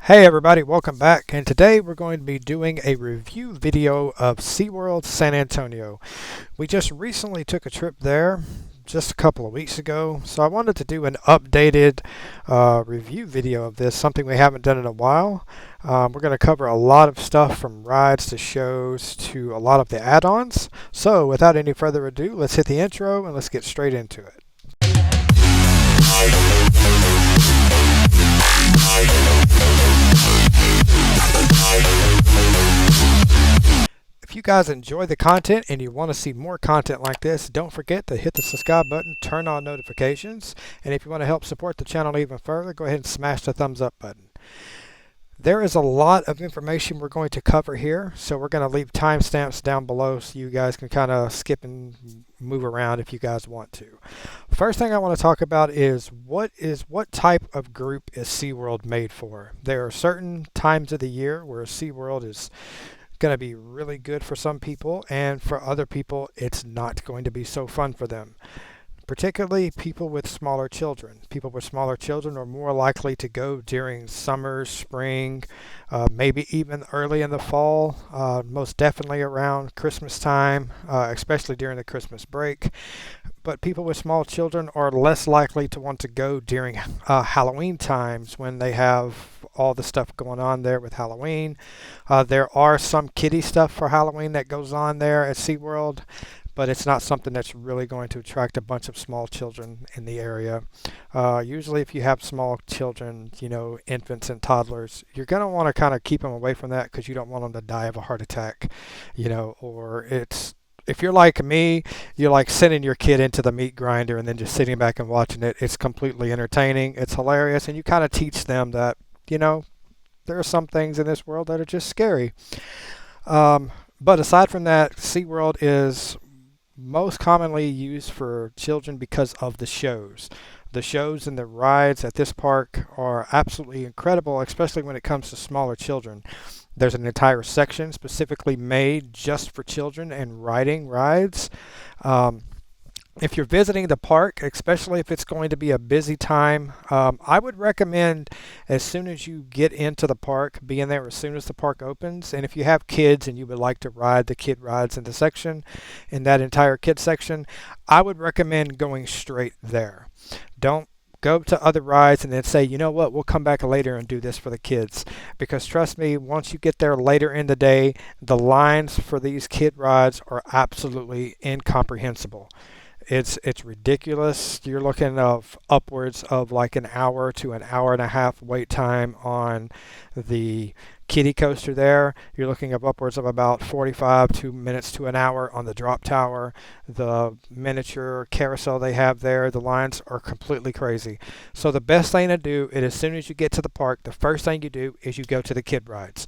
Hey everybody, welcome back, and today we're going to be doing a review video of Seaworld San Antonio. We just recently took a trip there just a couple of weeks ago, so I wanted to do an updated review video of this, something we haven't done in a while. We're going to cover a lot of stuff from rides to shows to a lot of the add-ons. So without any further ado, let's hit the intro and let's get straight into it. If you guys enjoy the content and you want to see more content like this, don't forget to hit the subscribe button, turn on notifications, and if you want to help support the channel even further, go ahead and smash the thumbs up button. There is a lot of information we're going to cover here, so we're going to leave timestamps down below so you guys can kind of skip and move around if you guys want to. First thing I want to talk about is what type of group is SeaWorld made for? There are certain times of the year where SeaWorld is going to be really good for some people, and for other people it's not going to be so fun for them. Particularly people with smaller children. People with smaller children are more likely to go during summer, spring, maybe even early in the fall, most definitely around Christmas time, especially during the Christmas break. But people with small children are less likely to want to go during Halloween times when they have all the stuff going on there with Halloween. There are some kiddie stuff for Halloween that goes on there at SeaWorld, but it's not something that's really going to attract a bunch of small children in the area. Usually if you have small children, infants and toddlers, you're going to want to kind of keep them away from that because you don't want them to die of a heart attack, or if you're like me, you're like sending your kid into the meat grinder and then just sitting back and watching it. It's completely entertaining. It's hilarious. And you kind of teach them that, there are some things in this world that are just scary. But aside from that, SeaWorld is most commonly used for children because of the shows. The shows and the rides at this park are absolutely incredible, especially when it comes to smaller children. There's an entire section specifically made just for children and riding rides. If you're visiting the park, especially if it's going to be a busy time, I would recommend as soon as you get into the park, being there as soon as the park opens. And if you have kids and you would like to ride the kid rides in the section, in that entire kid section, I would recommend going straight there. Don't go to other rides and then say, you know what, we'll come back later and do this for the kids. Because trust me, once you get there later in the day, the lines for these kid rides are absolutely incomprehensible. It's ridiculous. You're looking of upwards of like an hour to an hour and a half wait time on the kiddie coaster there. You're looking of upwards of about 45 minutes to an hour on the drop tower. The miniature carousel they have there, the lines are completely crazy. So the best thing to do is as soon as you get to the park, the first thing you do is you go to the kid rides.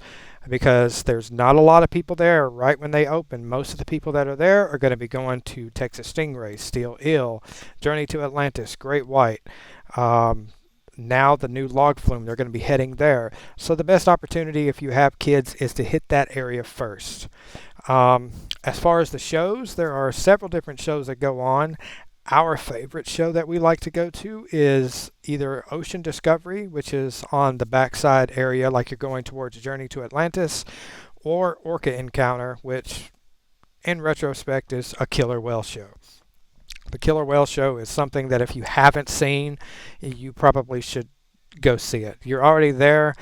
Because there's not a lot of people there right when they open. Most of the people that are there are going to be going to Texas Stingray, Steel Eel, Journey to Atlantis, Great White. Now the new log flume, they're going to be heading there. So the best opportunity if you have kids is to hit that area first. As far as the shows, there are several different shows that go on. Our favorite show that we like to go to is either Ocean Discovery, which is on the backside area like you're going towards Journey to Atlantis, or Orca Encounter, which in retrospect is a killer whale show. The killer whale show is something that if you haven't seen, you probably should go see it. You're already there.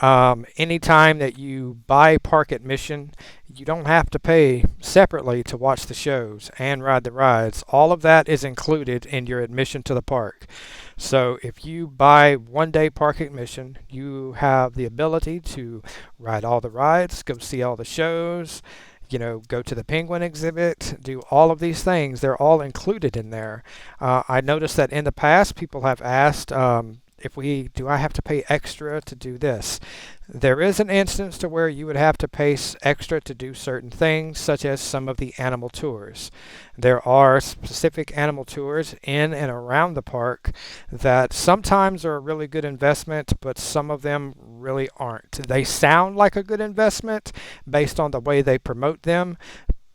Anytime that you buy park admission, you don't have to pay separately to watch the shows and ride the rides. All of that is included in your admission to the park. So if you buy one-day park admission, you have the ability to ride all the rides, go see all the shows, go to the penguin exhibit, do all of these things. They're all included in there. I noticed that in the past people have asked, do I have to pay extra to do this? There is an instance to where you would have to pay extra to do certain things, such as some of the animal tours. There are specific animal tours in and around the park that sometimes are a really good investment, but some of them really aren't. They sound like a good investment based on the way they promote them,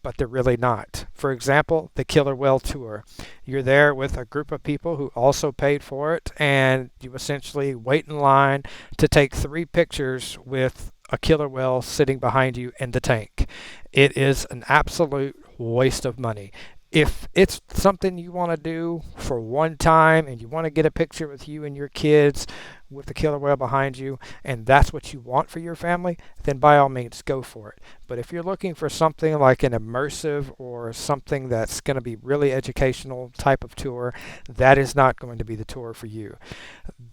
but they're really not. For example, the Killer Whale Tour. You're there with a group of people who also paid for it, and you essentially wait in line to take 3 pictures with a killer whale sitting behind you in the tank. It is an absolute waste of money. If it's something you want to do for one time and you want to get a picture with you and your kids with the killer whale behind you, and that's what you want for your family, then by all means go for it. But if you're looking for something like an immersive or something that's going to be really educational type of tour, that is not going to be the tour for you.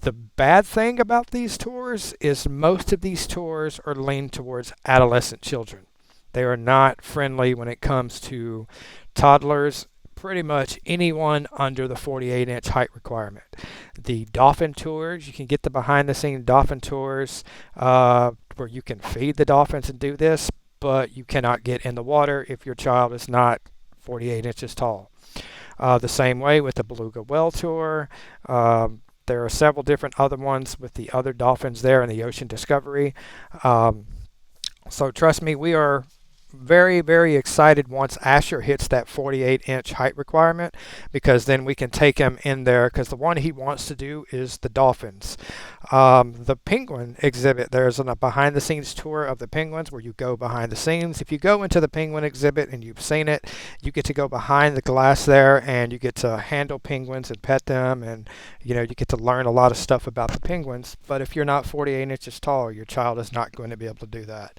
The bad thing about these tours is most of these tours are leaned towards adolescent children. They are not friendly when it comes to toddlers, pretty much anyone under the 48-inch height requirement. The dolphin tours, you can get the behind-the-scenes dolphin tours where you can feed the dolphins and do this, but you cannot get in the water if your child is not 48 inches tall. The same way with the beluga whale tour. There are several different other ones with the other dolphins there in the Ocean Discovery. So trust me, we are very, very excited once Asher hits that 48-inch height requirement, because then we can take him in there, because the one he wants to do is the dolphins. The penguin exhibit, there's a behind the scenes tour of the penguins where you go behind the scenes. If you go into the penguin exhibit and you've seen it, you get to go behind the glass there and you get to handle penguins and pet them, and you get to learn a lot of stuff about the penguins. But if you're not 48 inches tall, your child is not going to be able to do that.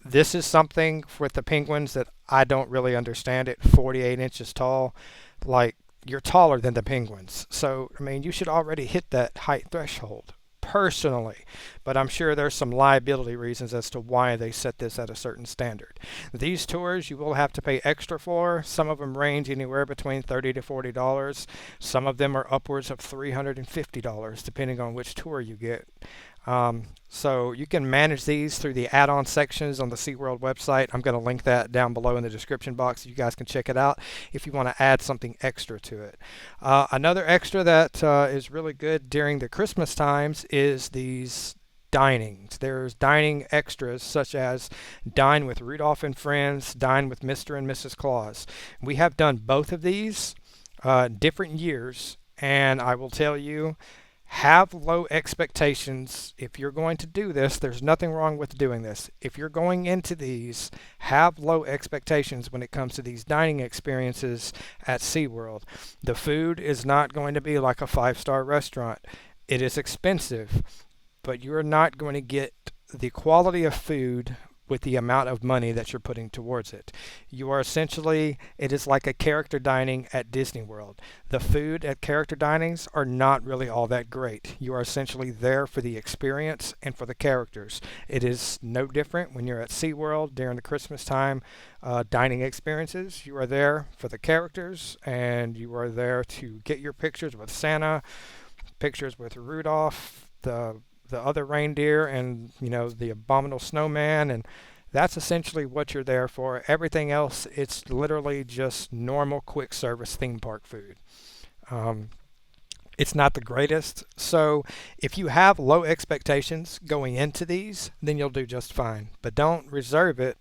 This is something with the penguins that I don't really understand it. 48 inches tall, like, you're taller than the penguins. So, I mean, you should already hit that height threshold, personally. But I'm sure there's some liability reasons as to why they set this at a certain standard. These tours you will have to pay extra for. Some of them range anywhere between $30 to $40. Some of them are upwards of $350, depending on which tour you get. So you can manage these through the add-on sections on the Seaworld website. I'm going to link that down below in the description box. You guys can check it out if you want to add something extra to it. Another extra that is really good during the Christmas times is these dinings. There's dining extras such as Dine with Rudolph and Friends, Dine with Mr. and Mrs. Claus. We have done both of these different years, and I will tell you, have low expectations. If you're going to do this, there's nothing wrong with doing this. If you're going into these, have low expectations when it comes to these dining experiences at SeaWorld. The food is not going to be like a 5-star restaurant. It is expensive, but you're not going to get the quality of food with the amount of money that you're putting towards it. You are essentially, it is like a character dining at Disney World. The food at character dinings are not really all that great. You are essentially there for the experience and for the characters. It is no different when you're at SeaWorld during the Christmas time dining experiences. You are there for the characters, and you are there to get your pictures with Santa, pictures with Rudolph, the other reindeer, and the abominable snowman, and that's essentially what you're there for. Everything else, it's literally just normal quick service theme park food. It's not the greatest, so if you have low expectations going into these, then you'll do just fine. But don't reserve it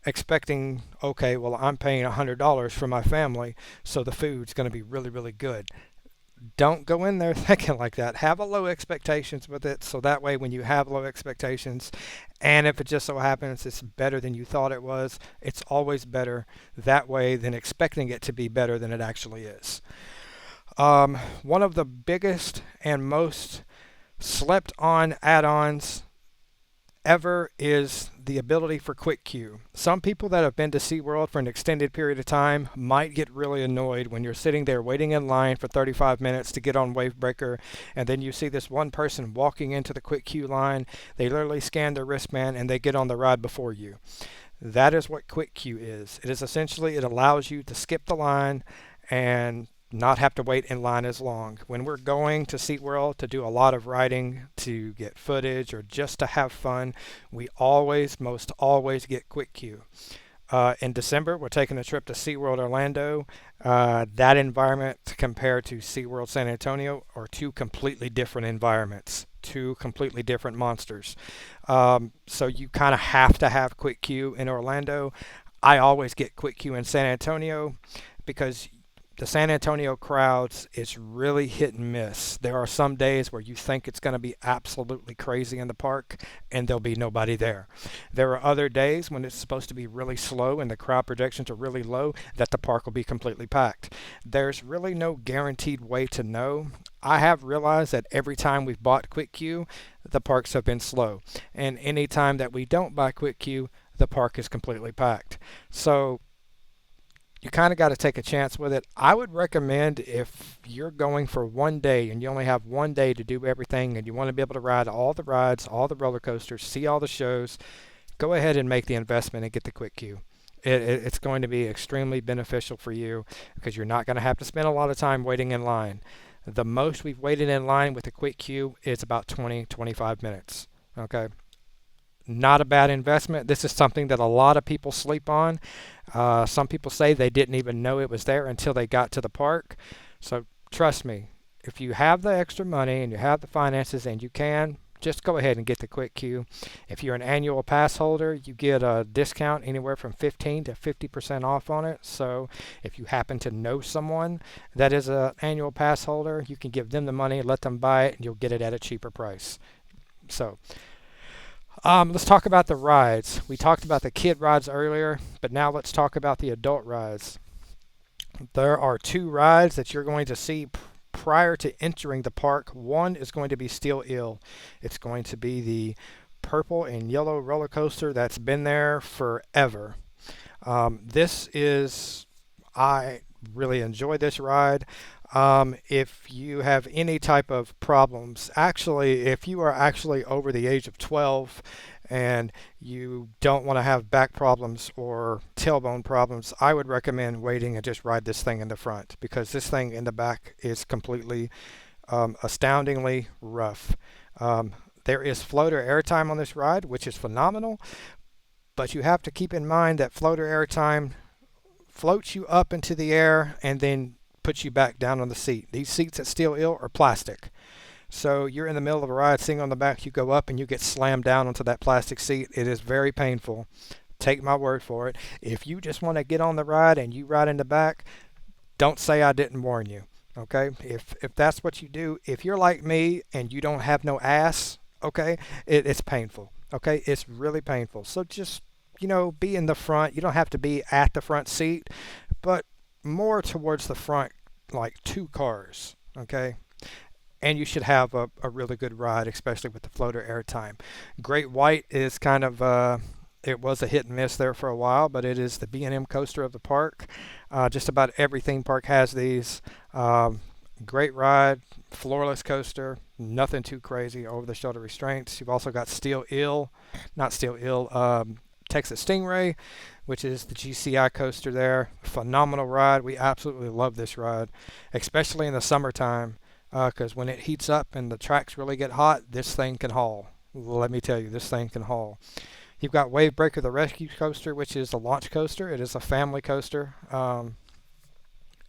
expecting, okay, well, I'm paying $100 for my family, so the food's going to be really, really good. Don't go in there thinking like that. Have a low expectations with it, so that way when you have low expectations, and if it just so happens it's better than you thought it was, it's always better that way than expecting it to be better than it actually is. One of the biggest and most slept on add-ons ever is the ability for quick queue. Some people that have been to SeaWorld for an extended period of time might get really annoyed when you're sitting there waiting in line for 35 minutes to get on Wavebreaker, and then you see this one person walking into the quick queue line. They literally scan their wristband and they get on the ride before you. That is what quick queue is. It is essentially, it allows you to skip the line and not have to wait in line as long. When we're going to SeaWorld to do a lot of riding, to get footage, or just to have fun, we most always get quick queue. In December, we're taking a trip to SeaWorld Orlando. That environment compared to SeaWorld San Antonio are two completely different environments, two completely different monsters. So you kind of have to have quick queue in Orlando. I always get quick queue in San Antonio because the San Antonio crowds is really hit and miss. There are some days where you think it's going to be absolutely crazy in the park and there'll be nobody there. There are other days when it's supposed to be really slow and the crowd projections are really low that the park will be completely packed. There's really no guaranteed way to know. I have realized that every time we've bought Quick Queue, the parks have been slow. And any time that we don't buy Quick Queue, the park is completely packed. So you kind of got to take a chance with it. I would recommend if you're going for one day and you only have one day to do everything and you want to be able to ride all the rides, all the roller coasters, see all the shows, go ahead and make the investment and get the quick queue. It's going to be extremely beneficial for you because you're not going to have to spend a lot of time waiting in line. The most we've waited in line with the quick queue is about 20-25 minutes. Okay, not a bad investment. This is something that a lot of people sleep on. Some people say they didn't even know it was there until they got to the park. So trust me, if you have the extra money and you have the finances and you can, just go ahead and get the quick queue. If you're an annual pass holder, you get a discount anywhere from 15 to 50% off on it. So if you happen to know someone that is an annual pass holder, you can give them the money, let them buy it, and you'll get it at a cheaper price. So let's talk about the rides. We talked about the kid rides earlier, but now let's talk about the adult rides. There are two rides that you're going to see prior to entering the park. One is going to be Still Ill. It's going to be the purple and yellow roller coaster that's been there forever. I really enjoy this ride. If you have any type of problems, actually, if you are actually over the age of 12 and you don't want to have back problems or tailbone problems, I would recommend waiting and just ride this thing in the front because this thing in the back is completely astoundingly rough. There is floater airtime on this ride, which is phenomenal, but you have to keep in mind that floater airtime floats you up into the air and then puts you back down on the seat. These seats at Still Ill are plastic. So you're in the middle of a ride, sitting on the back, you go up and you get slammed down onto that plastic seat. It is very painful. Take my word for it. If you just want to get on the ride and you ride in the back, don't say I didn't warn you. Okay? If that's what you do, if you're like me and you don't have no ass, okay, it's painful. Okay? It's really painful. So just, be in the front. You don't have to be at the front seat, but more towards the front, like two cars. Okay? And you should have a really good ride, especially with the floater airtime. Great White is kind of it was a hit and miss there for a while, but it is the B&M coaster of the park. Just about every theme park has these. Great ride, floorless coaster, nothing too crazy, over the shoulder restraints. You've also got Texas Stingray, which is the GCI coaster there. Phenomenal ride. We absolutely love this ride, especially in the summertime. Because when it heats up and the tracks really get hot, this thing can haul. Let me tell you, this thing can haul. You've got Wavebreaker, the rescue coaster, which is a launch coaster. It is a family coaster.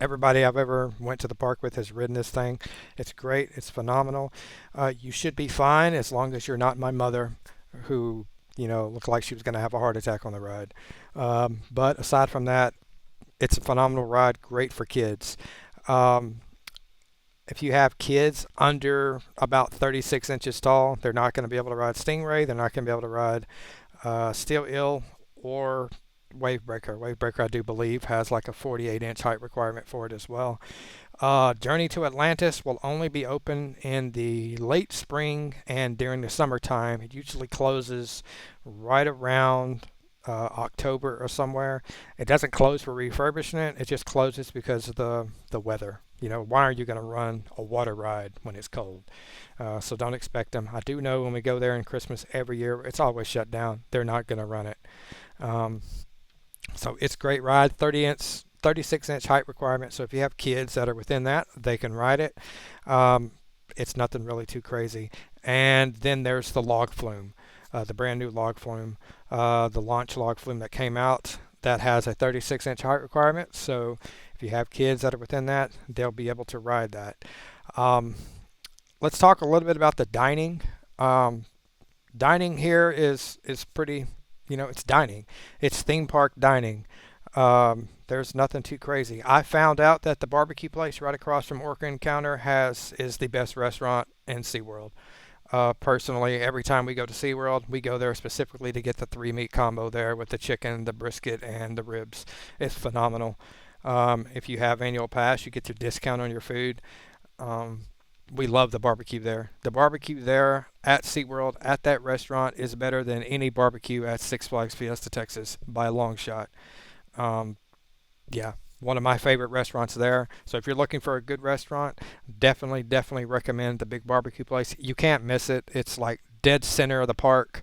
Everybody I've ever went to the park with has ridden this thing. It's great. It's phenomenal. You should be fine as long as you're not my mother, who looked like she was going to have a heart attack on the ride. But aside from that, it's a phenomenal ride. Great for kids. If you have kids under about 36 inches tall, they're not going to be able to ride Stingray. They're not going to be able to ride Still Ill or Wavebreaker. Wavebreaker, I do believe, has like a 48-inch height requirement for it as well. Journey to Atlantis will only be open in the late spring and during the summertime. It usually closes right around October or somewhere. It doesn't close for refurbishment. It just closes because of the weather. Why are you going to run a water ride when it's cold? So don't expect them. I do know when we go there in Christmas every year, it's always shut down. They're not going to run it. So it's a great ride. 36-inch height requirement. So if you have kids that are within that, they can ride it. It's nothing really too crazy. And then there's the log flume, the brand new log flume, the launch log flume that came out that has a 36-inch height requirement. So if you have kids that are within that, they'll be able to ride that. Let's talk a little bit about the dining. Dining here is pretty it's dining. It's theme park dining. There's nothing too crazy. I found out that the barbecue place right across from Orca Encounter is the best restaurant in SeaWorld. Personally, every time we go to SeaWorld, we go there specifically to get the three meat combo there with the chicken, the brisket, and the ribs. It's phenomenal. If you have annual pass, you get your discount on your food. Um, we love the barbecue there. The barbecue there at SeaWorld at that restaurant is better than any barbecue at Six Flags Fiesta Texas by a long shot. Um, yeah, one of my favorite restaurants there. So if you're looking for a good restaurant, definitely recommend the Big Barbecue Place. You can't miss it. It's like dead center of the park.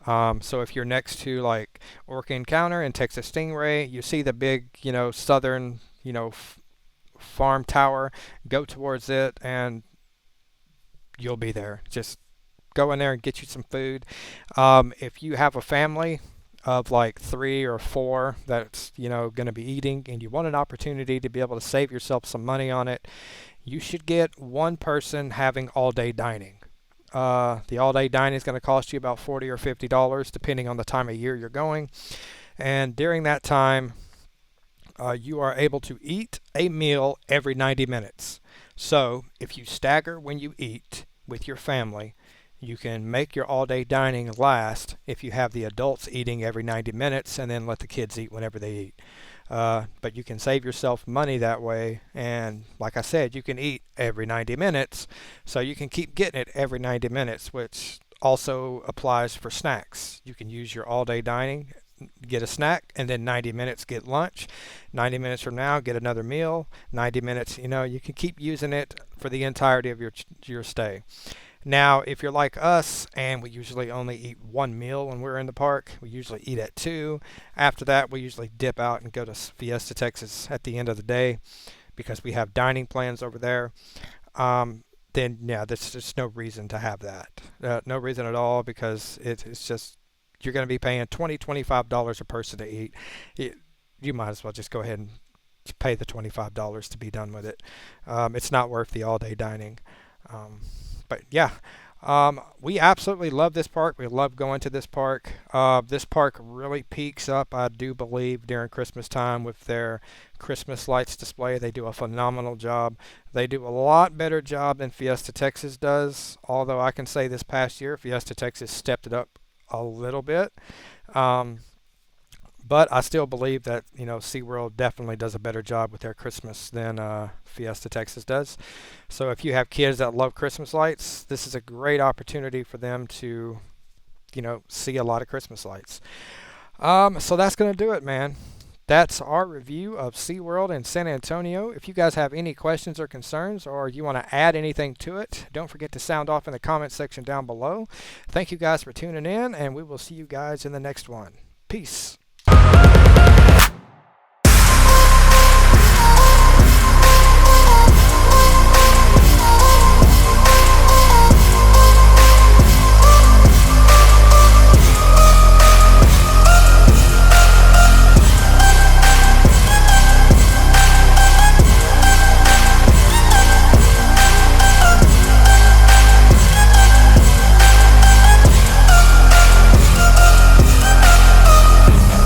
So if you're next to like Orca Encounter and Texas Stingray, you see the big, southern, farm tower. Go towards it, and you'll be there. Just go in there and get you some food. If you have a family of like 3 or 4 that's going to be eating, and you want an opportunity to be able to save yourself some money on it, you should get one person having all day dining. The all day dining is going to cost you about $40 or $50 depending on the time of year you're going, and during that time you are able to eat a meal every 90 minutes. So if you stagger when you eat with your family, you can make your all day dining last if you have the adults eating every 90 minutes and then let the kids eat whenever they eat. But you can save yourself money that way. And like I said, you can eat every 90 minutes. So you can keep getting it every 90 minutes, which also applies for snacks. You can use your all day dining, get a snack, and then 90 minutes get lunch. 90 minutes from now, get another meal. 90 minutes, you can keep using it for the entirety of your stay. Now, if you're like us and we usually only eat one meal when we're in the park, we usually eat at 2. After that, we usually dip out and go to Fiesta, Texas at the end of the day because we have dining plans over there. Then, yeah, there's just no reason to have that. No reason at all, because it's just, you're going to be paying $25 a person to eat. You might as well just go ahead and pay the $25 to be done with it. It's not worth the all-day dining. But yeah, we absolutely love this park. We love going to this park. This park really peaks up, I do believe, during Christmas time with their Christmas lights display. They do a phenomenal job. They do a lot better job than Fiesta Texas does, although I can say this past year Fiesta Texas stepped it up a little bit. But I still believe that SeaWorld definitely does a better job with their Christmas than Fiesta Texas does. So if you have kids that love Christmas lights, this is a great opportunity for them to see a lot of Christmas lights. So that's going to do it, man. That's our review of SeaWorld in San Antonio. If you guys have any questions or concerns, or you want to add anything to it, don't forget to sound off in the comments section down below. Thank you guys for tuning in, and we will see you guys in the next one. Peace.